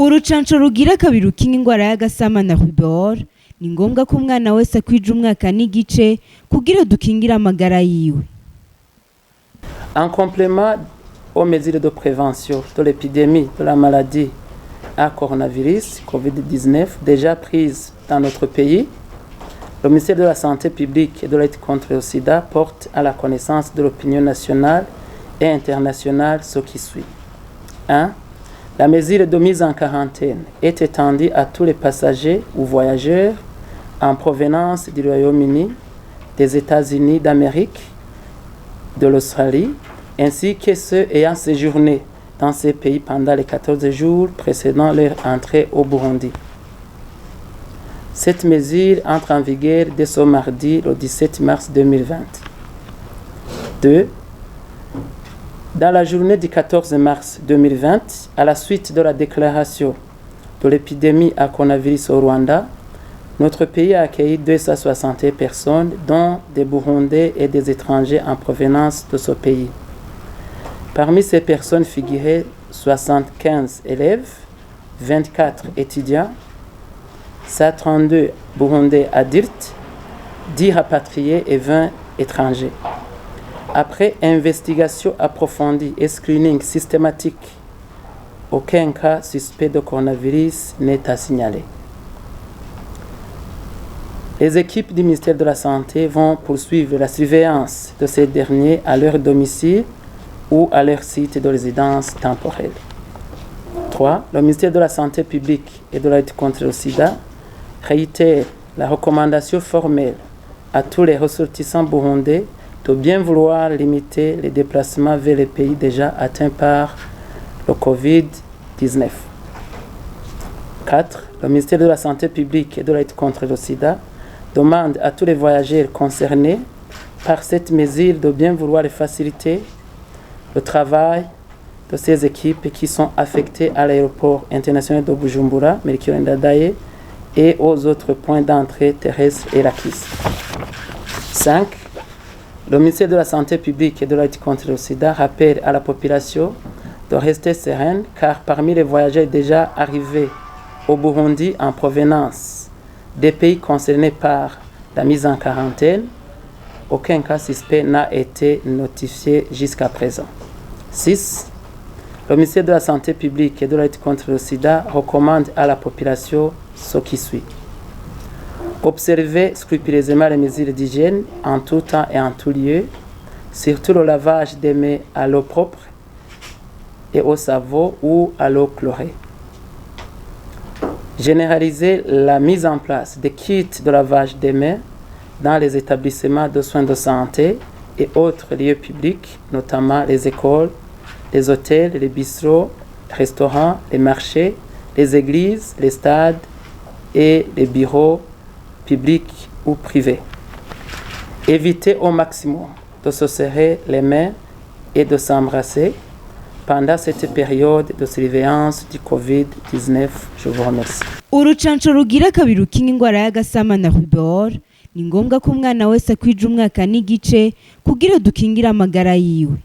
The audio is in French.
Urucanco rugira kabiri rukinga ingwara y'agasama na rubor ni ngombwa ko umwana wese akwije umwaka n'igice kugira dukingire amagara yiwe. En complément aux mesures de prévention de l'épidémie de la maladie à coronavirus COVID-19 déjà prises dans notre pays, le ministère de la Santé publique et de la lutte contre le sida porte à la connaissance de l'opinion nationale et internationale ce qui suit. 1. La mesure de mise en quarantaine est étendue à tous les passagers ou voyageurs en provenance du Royaume-Uni, des États-Unis d'Amérique, de l'Australie, ainsi que ceux ayant séjourné dans ces pays pendant les 14 jours précédant leur entrée au Burundi. Cette mesure entre en vigueur dès ce mardi, le 17 mars 2020. 2. Dans la journée du 14 mars 2020, à la suite de la déclaration de l'épidémie à coronavirus au Rwanda, notre pays a accueilli 260 personnes, dont des Burundais et des étrangers en provenance de ce pays. Parmi ces personnes figuraient 75 élèves, 24 étudiants, 132 Burundais adultes, 10 rapatriés et 20 étrangers. Après investigation approfondie et screening systématique, aucun cas suspect de coronavirus n'est à signaler. Les équipes du ministère de la Santé vont poursuivre la surveillance de ces derniers à leur domicile ou à leur site de résidence temporelle. 3. Le ministère de la Santé publique et de la lutte contre le sida réitère la recommandation formelle à tous les ressortissants burundais de bien vouloir limiter les déplacements vers les pays déjà atteints par le COVID-19. 4. Le ministère de la Santé publique et de la lutte contre le sida demande à tous les voyageurs concernés par cette mesure de bien vouloir faciliter le travail de ces équipes qui sont affectées à l'aéroport international de Bujumbura, Melchior Ndadaye, et aux autres points d'entrée terrestres et Rakis. 5. Le ministère de la Santé publique et de la lutte contre le sida rappelle à la population de rester sereine car parmi les voyageurs déjà arrivés au Burundi en provenance des pays concernés par la mise en quarantaine, aucun cas suspect n'a été notifié jusqu'à présent. 6. Le ministère de la Santé publique et de la lutte contre le sida recommande à la population ce qui suit. Observez scrupuleusement les mesures d'hygiène en tout temps et en tout lieu, surtout le lavage des mains à l'eau propre et au savon ou à l'eau chlorée. Généralisez la mise en place des kits de lavage des mains dans les établissements de soins de santé et autres lieux publics, notamment les écoles, les hôtels, les bistrots, les restaurants, les marchés, les églises, les stades et les bureaux publics ou privés. Évitez au maximum de se serrer les mains et de s'embrasser pendant cette période de surveillance du COVID-19. Je vous remercie. Urucanco rugira kabiri rukinga ingwara y'agasama na rubor ni ngombwa ko umwana wese akwije umwaka n'igice kugira dukingire amagara yiwe.